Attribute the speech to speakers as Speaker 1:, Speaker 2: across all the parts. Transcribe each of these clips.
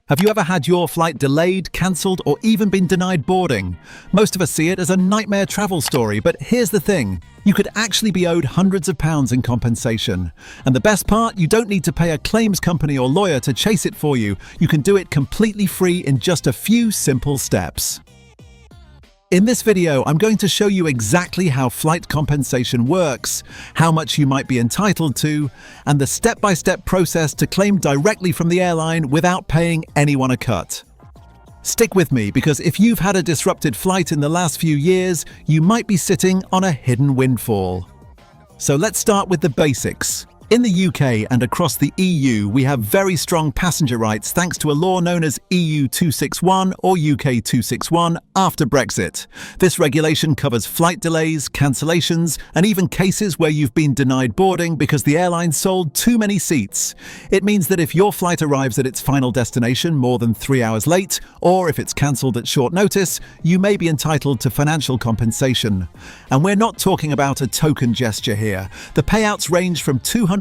Speaker 1: Have you ever had your flight delayed, cancelled, or even been denied boarding? Most of us see it as a nightmare travel story, but here's the thing. You could actually be owed hundreds of pounds in compensation. And the best part, you don't need to pay a claims company or lawyer to chase it for you. You can do it completely free in just a few simple steps. In this video, I'm going to show you exactly how flight compensation works, how much you might be entitled to, and the step-by-step process to claim directly from the airline without paying anyone a cut. Stick with me, because if you've had a disrupted flight in the last few years, you might be sitting on a hidden windfall. So let's start with the basics. In the UK and across the EU, we have very strong passenger rights thanks to a law known as EU261 or UK261 after Brexit. This regulation covers flight delays, cancellations, and even cases where you've been denied boarding because the airline sold too many seats. It means that if your flight arrives at its final destination more than 3 hours late, or if it's cancelled at short notice, you may be entitled to financial compensation. And we're not talking about a token gesture here. The payouts range from £200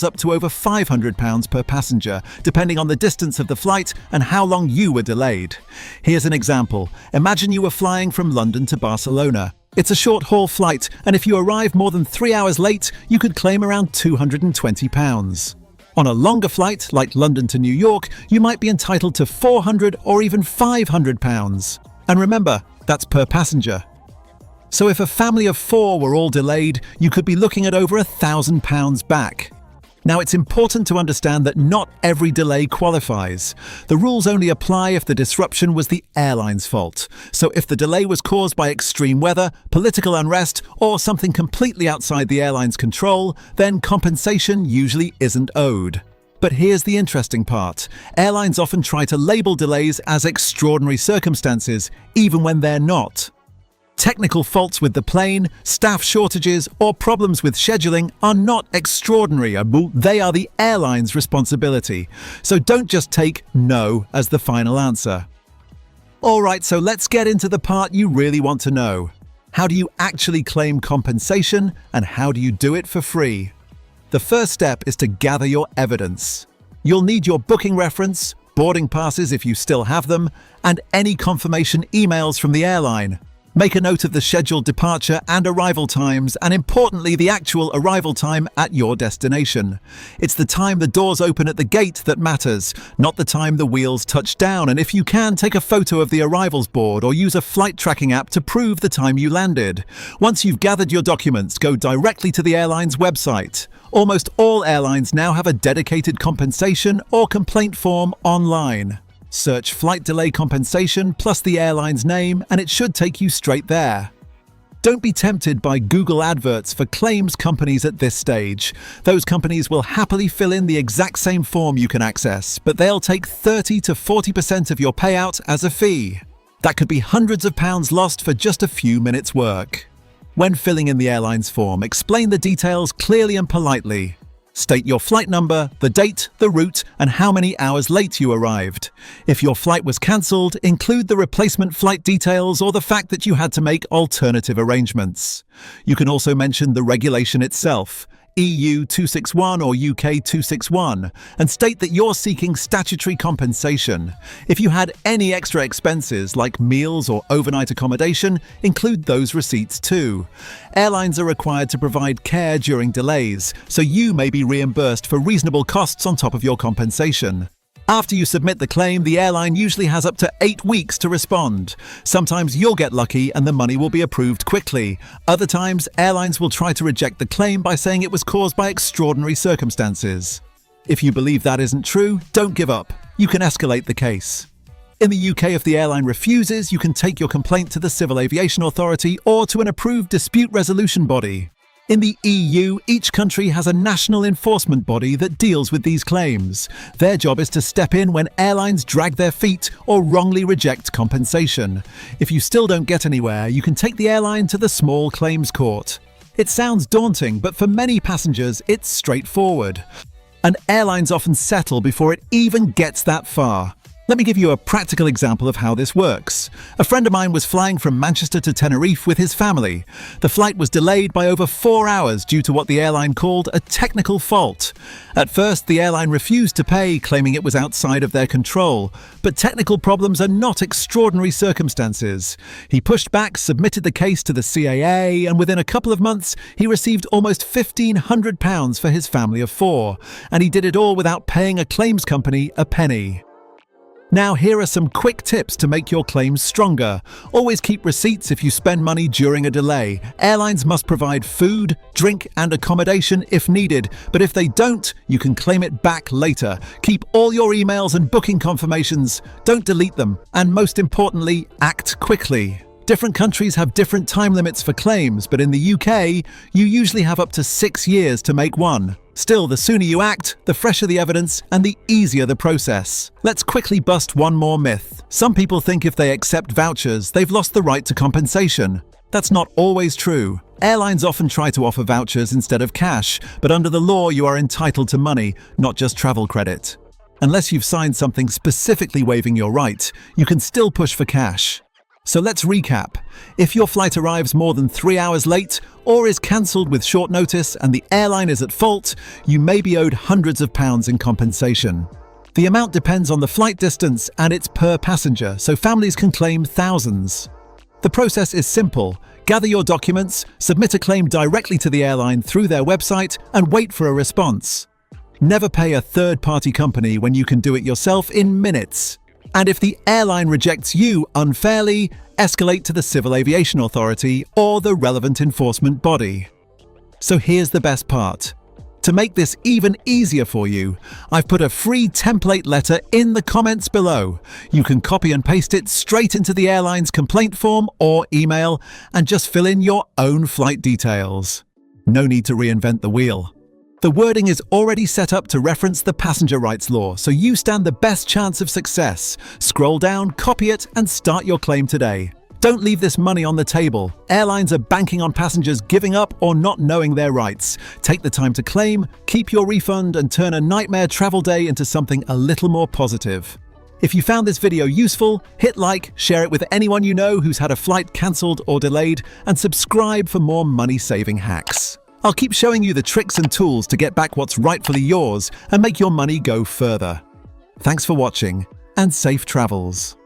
Speaker 1: up to over £500 per passenger, depending on the distance of the flight and how long you were delayed. Here's an example. Imagine you were flying from London to Barcelona. It's a short-haul flight, and if you arrive more than 3 hours late, you could claim around £220. On a longer flight, like London to New York, you might be entitled to £400 or even £500. And remember, that's per passenger. So if a family of 4 were all delayed, you could be looking at over £1,000 back. Now, it's important to understand that not every delay qualifies. The rules only apply if the disruption was the airline's fault. So if the delay was caused by extreme weather, political unrest, or something completely outside the airline's control, then compensation usually isn't owed. But here's the interesting part. Airlines often try to label delays as extraordinary circumstances, even when they're not. Technical faults with the plane, staff shortages, or problems with scheduling are not extraordinary. They are the airline's responsibility. So don't just take no as the final answer. Alright, so let's get into the part you really want to know. How do you actually claim compensation, and how do you do it for free? The first step is to gather your evidence. You'll need your booking reference, boarding passes if you still have them, and any confirmation emails from the airline. Make a note of the scheduled departure and arrival times, and importantly, the actual arrival time at your destination. It's the time the doors open at the gate that matters, not the time the wheels touch down. And if you can, take a photo of the arrivals board or use a flight tracking app to prove the time you landed. Once you've gathered your documents, go directly to the airline's website. Almost all airlines now have a dedicated compensation or complaint form online. Search flight delay compensation plus the airline's name, and it should take you straight there. Don't be tempted by Google adverts for claims companies at this stage. Those companies will happily fill in the exact same form you can access, but they'll take 30 to 40% of your payout as a fee. That could be hundreds of pounds lost for just a few minutes' work. When filling in the airline's form, explain the details clearly and politely. State your flight number, the date, the route, and how many hours late you arrived. If your flight was cancelled, include the replacement flight details or the fact that you had to make alternative arrangements. You can also mention the regulation itself, EU261 or UK261, and state that you're seeking statutory compensation. If you had any extra expenses like meals or overnight accommodation, include those receipts too. Airlines are required to provide care during delays, so you may be reimbursed for reasonable costs on top of your compensation. After you submit the claim, the airline usually has up to 8 weeks to respond. Sometimes you'll get lucky and the money will be approved quickly. Other times, airlines will try to reject the claim by saying it was caused by extraordinary circumstances. If you believe that isn't true, don't give up. You can escalate the case. In the UK, if the airline refuses, you can take your complaint to the Civil Aviation Authority or to an approved dispute resolution body. In the EU, each country has a national enforcement body that deals with these claims. Their job is to step in when airlines drag their feet or wrongly reject compensation. If you still don't get anywhere, you can take the airline to the small claims court. It sounds daunting, but for many passengers, it's straightforward. And airlines often settle before it even gets that far. Let me give you a practical example of how this works. A friend of mine was flying from Manchester to Tenerife with his family. The flight was delayed by over 4 hours due to what the airline called a technical fault. At first, the airline refused to pay, claiming it was outside of their control. But technical problems are not extraordinary circumstances. He pushed back, submitted the case to the CAA, and within a couple of months, he received almost £1,500 for his family of 4. And he did it all without paying a claims company a penny. Now, here are some quick tips to make your claims stronger. Always keep receipts if you spend money during a delay. Airlines must provide food, drink, and accommodation if needed, but if they don't, you can claim it back later. Keep all your emails and booking confirmations. Don't delete them. And most importantly, act quickly. Different countries have different time limits for claims, but in the UK, you usually have up to 6 years to make one. Still, the sooner you act, the fresher the evidence and the easier the process. Let's quickly bust one more myth. Some people think if they accept vouchers, they've lost the right to compensation. That's not always true. Airlines often try to offer vouchers instead of cash, but under the law you are entitled to money, not just travel credit. Unless you've signed something specifically waiving your right, you can still push for cash. So let's recap. If your flight arrives more than 3 hours late or is cancelled with short notice and the airline is at fault, you may be owed hundreds of pounds in compensation. The amount depends on the flight distance and it's per passenger, so families can claim thousands. The process is simple. Gather your documents, submit a claim directly to the airline through their website, and wait for a response. Never pay a third-party company when you can do it yourself in minutes. And if the airline rejects you unfairly, escalate to the Civil Aviation Authority or the relevant enforcement body. So here's the best part. To make this even easier for you, I've put a free template letter in the comments below. You can copy and paste it straight into the airline's complaint form or email and just fill in your own flight details. No need to reinvent the wheel. The wording is already set up to reference the passenger rights law, so you stand the best chance of success. Scroll down, copy it, and start your claim today. Don't leave this money on the table. Airlines are banking on passengers giving up or not knowing their rights. Take the time to claim, keep your refund, and turn a nightmare travel day into something a little more positive. If you found this video useful, hit like, share it with anyone you know who's had a flight cancelled or delayed, and subscribe for more money-saving hacks. I'll keep showing you the tricks and tools to get back what's rightfully yours and make your money go further. Thanks for watching, and safe travels.